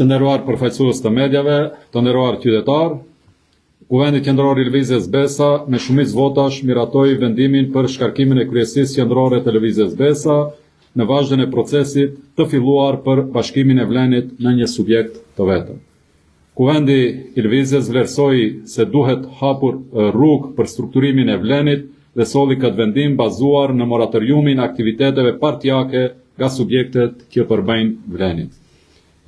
Të nderuar përfaqësues të medjave, të nderuar qytetar, Kuvendi Qendror i Lëvizjes Besa me shumicë votash miratoi vendimin për shkarkimin e kryesisë qendrore të Lëvizjes Besa në vazhdën e procesit të filluar për bashkimin e Vlenit në një subjekt të vetëm. Kuvendi i Lëvizjes vlerësoi se duhet hapur rrugë për strukturimin e Vlenit dhe solli këtë vendim bazuar në moratoriumin e aktiviteteve partijake nga subjektet që përbëjnë Vlenin.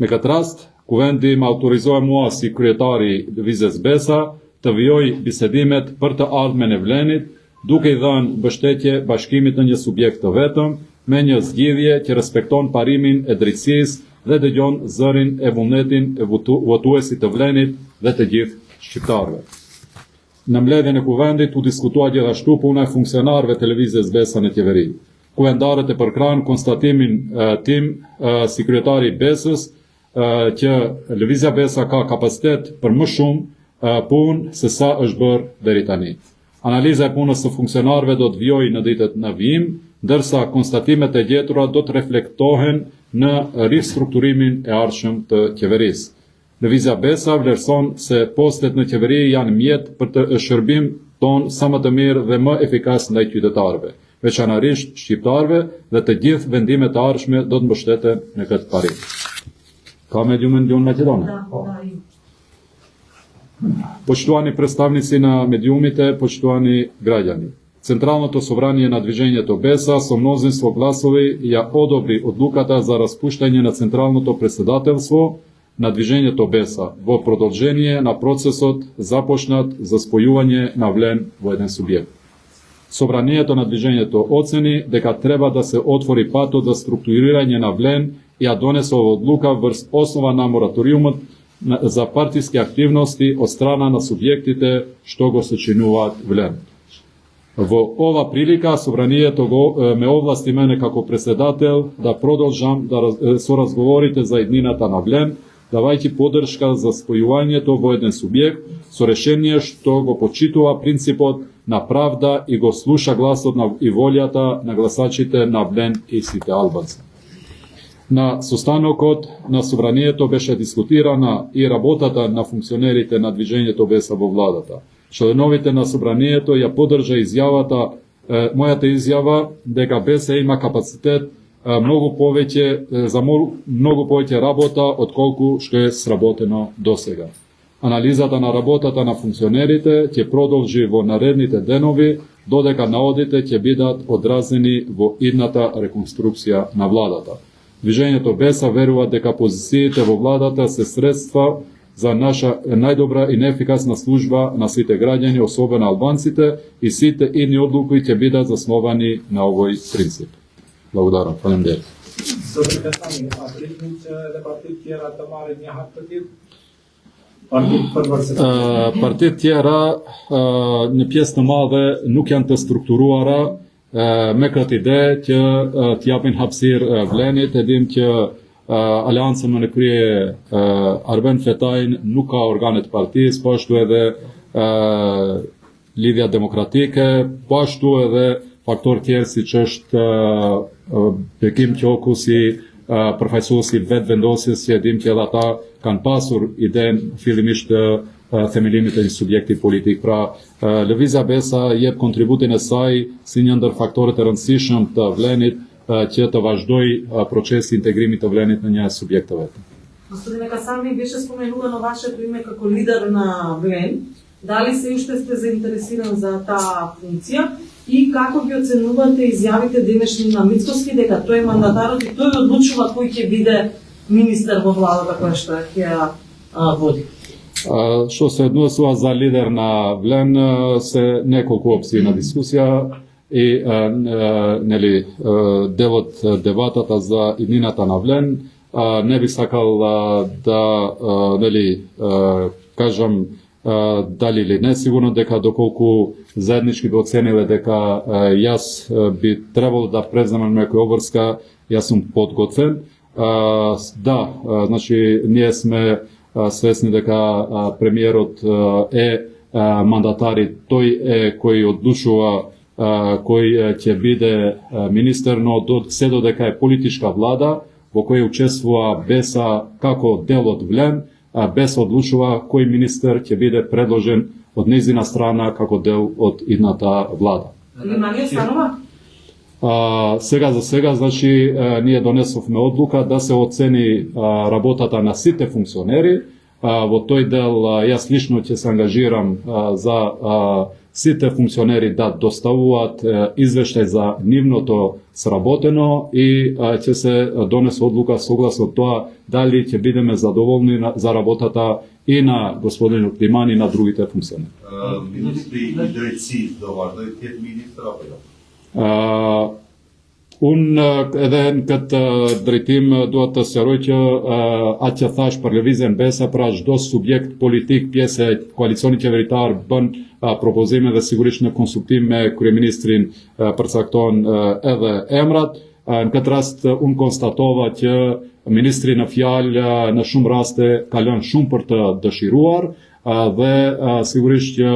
Me këtë rast, Kuvendi më autorizoi mua si kryetari i Lëvizjes Besa të vijoj bisedimet për të ardhmen e Vlenit, duke i dhënë mbështetje bashkimit në një subjekt të vetëm, me një zgjidhje që respekton parimin e drejtësisë dhe dëgjon zërin e vullnetin e votuesit të Vlenit dhe të gjithë shqiptarëve. Në mbledhjen e Kuvendit u diskutua gjithashtu puna e funksionarëve të Lëvizjes Besa në qeveri. Kuvendarët e përkranë konstatimin tim si kryetari i Besës që Lëvizja Besa ka kapacitet për më shumë punë se sa është bërë deri tani. Analiza e punës së funksionarëve do të vijojë në ditët në vijim, ndërsa konstatimet e gjetura do të reflektohen në ristrukturimin e ardhshëm të qeverisë. Lëvizja Besa vlerëson se postet në qeveri janë mjet për të shërbim ton sa më të mirë dhe më efikas ndaj qytetarëve, veçanërisht shqiptarëve, dhe të gjithë vendimet e ardhshme do të mbështeten në këtë parim. Ka mediumin Gjuhën Maqedone? Poštovani predstavnici na mediumite, poštovani građani. Centralното собрание на движението Беса со мнозинство гласови ја одобри одлуката за распуштање на Централното председателство на движението Беса во продолжение на процесот започнат за спојување на Влен во еден субјект. Собранието на движението оцени дека треба да се отвори патот за структурирање на Влен и ја донесе одлука врз основа на мораториумот за партиски активности од страна на субјектите што го сочинуваат Влен. Во ова прилика собранието ме овласти мене како председател да продолжам со разговорите за иднината на Влен, давајќи поддршка за спојувањето во еден субјект со решение што го почитува принципот на правда и го слуша гласот и волјата на гласачите на Влен и сите албанци. На состанокот на собранието беше дискутирана и работата на функционерите на движењето Беса во владата. Членовите на собранието ја поддржа мојата изјава дека Беса има капацитет за многу повеќе работа отколку што е сработено досега. Анализата на работата на функционерите ќе продолжи во наредните денови, додека наодите ќе бидат одразени во идната реконструкција на владата. Движењето Беса верува дека позициите во владата се средства за наша најдобра и неефикасна служба на сите граѓани, особено албанците, и сите идни одлуки ќе бидат засновани на овој принцип. Благодарам. Фалемдерам. Партијtë tjera në pjesë të madhe nuk janë të strukturuara me këtë ide që t'japin hapësirë Vlenit. E dim që Aleanca më në krye Arben Fetajn nuk ka organet partisë, po ashtu edhe Lidhja Demokratike, po ashtu edhe faktor tjerë si që është Bekim Qoku si përfaqësuesi vetë vendosjes, që e dim që edhe ata kanë pasur idenë fillimisht të themelimit e një subjekti politik. Pra, Lëvizja Besa jep kontributin e saj si një ndër faktorët e rëndësishëm të Vlenit që të vazhdoj procesi интегримит të Vlenit në një subjekt të vetëm. Господине Касами, беше споменувано вашето име како лидер на Влен. Дали се уште сте заинтересиран за таа функција и како ги оценувате изјавите денешни на Мицкоски дека тој е мандатарот и тој одлучува кој ќе биде министер во владата која што ќе ја води? Što se odnosila za lider na Vlen, se nekoliko opcije na diskusija i делот дебатата за иднината на Влен. Не би сакал да кажам дали или не, сигурно дека доколку заеднички би оцениле дека јас би требало да преземам некоја обврска, јас сум подготвен. Да, значи ние сме свесни дека премиерот е мандатари, тој е кој одлучува кој ќе биде министер, но се додека е политичка влада, во кој учествува Беса како дел од ВЛЕН, Беса одлучува кој министер ќе биде предложен од нејзина страна како дел од идната влада. Внимание станува? Сега за сега, значи, ние донесовме одлука да се оцени работата на сите функционери. Во тој дел јас лично ќе се ангажирам за сите функционери да доставуваат извештај за нивното сработено и ќе се донесе одлука согласно тоа дали ќе бидеме задоволни за работата и на господинот Климан и на другите функционери. Ministri i drejtësisë do vazhdoj të jetë ministër apo jo? Unë edhe në këtë drejtim duhet të sqaroj që atë që thash për lëvizjen Besa, pra çdo subjekt politik pjesë e koalicionit qeveritar bën propozime dhe sigurisht në konsultim me kryeministrin përcakton edhe emrat. Në këtë rast unë konstatova që ministri në fjalë në shumë raste ka lënë shumë për të dëshiruar dhe sigurisht që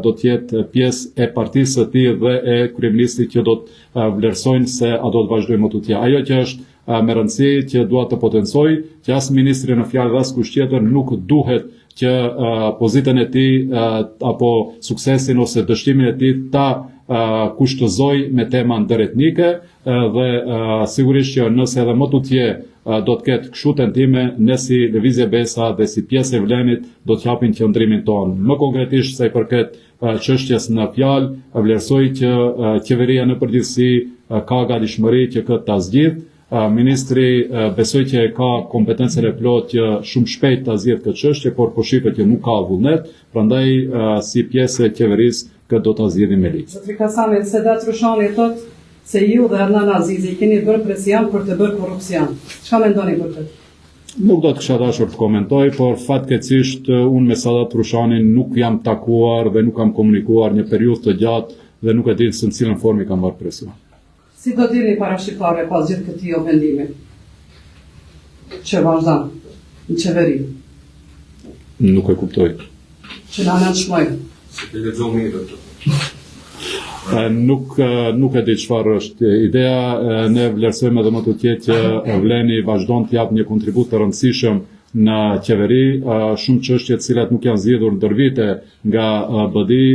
do të jetë pjesë e partisë së tij dhe e kryeministrit që do të vlerësojnë se a do të vazhdojmë më tutje. Ajo që është me rëndësi që dua të potencoj që as ministri në fjalë dhe as kush tjetër nuk duhet që pozitën e tij apo suksesin ose dështimin e tij ta kushtozoj me tema ndërretnike dhe sigurisht që nëse edhe më tutje do të ketë kështu tentime, ne si Lëvizje Besa dhe si pjesë e Vlenit do të japim qëndrimin tonë. Më konkretisht sa i përket çështjes në fjalë, vlerësoj që qeveria në përgjithësi ka gatishmëri që këtë ta zgjidh. Ministri besoj që ka kompetencën e plotë që shumë shpejt ta zgjidh këtë çështje, por po shihet që nuk ka vullnet, prandaj si pjesë e qeverisë këtë do ta zgjidhim me ligj. Zotri Kasami, Sedat Rushani thotë se ju dhe Adnan Azizi keni bërë presion për të bërë korrupsion. Çfarë mendoni për këtë? Nuk do të kisha dashur të komentoj, por fatkeqësisht unë me Sedat Rushanin nuk jam takuar dhe nuk kam komunikuar një periudhë të gjatë dhe nuk e di se në cilën formë kam marrë presion. Si do dilni para shqiptarëve pas gjithë këtij vendimi që vazhdon në qeveri? Nuk e kuptoj. Që na nënshmojnë. Si të lexojmë mirë. Nuk e di çfarë është ideja, ne vlerësojmë edhe më tutje që Vleni vazhdon të jap një kontribut të rëndësishëm në qeveri, shumë çështje të cilat nuk janë zgjidhur ndër vite nga BDI,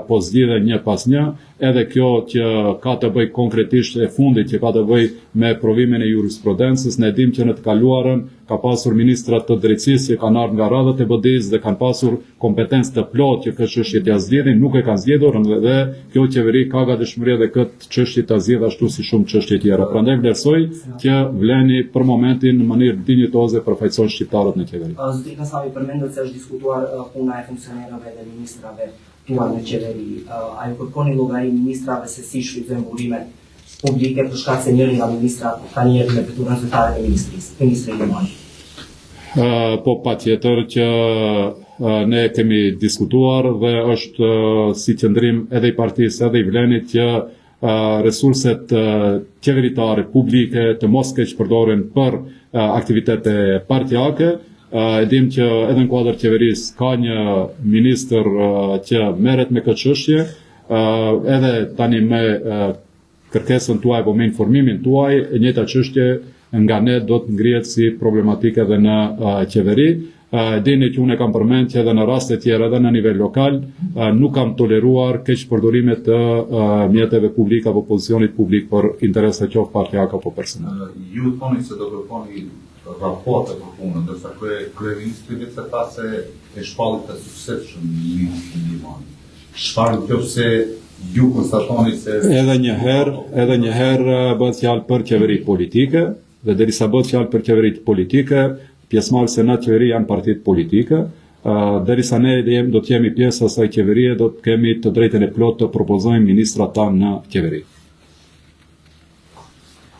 po zgjidhen një pas një, edhe kjo që ka të bëj konkretisht e fundit që ka të bëj me provimin e jurisprudencës. Ne dim që në të kaluarën ka pasur ministrat të drejtësisë që kanë ardhur nga radhët e BDI-s dhe kanë pasur kompetencë të plotë që këtë çështje t'ia zgjidhin, nuk e kanë zgjedhur dhe kjo qeveri ka gatishmëri edhe këtë çështje ta zgjidhë ashtu si shumë çështje tjera. Prandaj vlerësoj që Vleni për momentin në mënyrë dinjitoze përfaqëson shqiptarët në qeveri. Zotri Kasami, përmendet se është diskutuar puna e funksionerëve dhe ministrave tuaj në qeveri. A ju kërkoni llogari ministrave se si shfrytëzojnë burimet publike për shkak se njëri nga ministrat ka një me fytyrën zyrtare të ministrit Lëmani? Po patjetër që ne kemi diskutuar dhe është si qëndrim edhe i partisë edhe i Vlenit që resurset qeveritare publike të mos keq përdoren për aktivitete partijake. E dim që edhe në kuadër qeverisë ka një ministër që merret me këtë çështje, edhe tani me kërkesën tuaj apo me informimin tuaj, e njëjta çështje nga ne do të ngrihet si problematike edhe në qeveri. Dini që unë e kam përmend që edhe në raste tjera edhe në nivel lokal nuk kam toleruar keq përdorimet të mjeteve publike apo pozicionit publik për interese qoftë partijake apo personale. Ju thoni se do kërkoni raporte për punën, ndërsa kryeministri vetë tha se e shpallit të suksesshëm ministrin Lëmani. Çfarë nëse ju konstatoni se edhe një herë bëhet fjalë për qeveri politike dhe derisa bëhet fjalë për qeveri politike, pjesëmarrëse në qeveri janë partitë politike. Derisa ne do të jemi pjesë asaj qeverie, do të kemi të drejtën e plotë të propozojmë ministrat tanë në qeveri.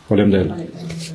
Faleminderit.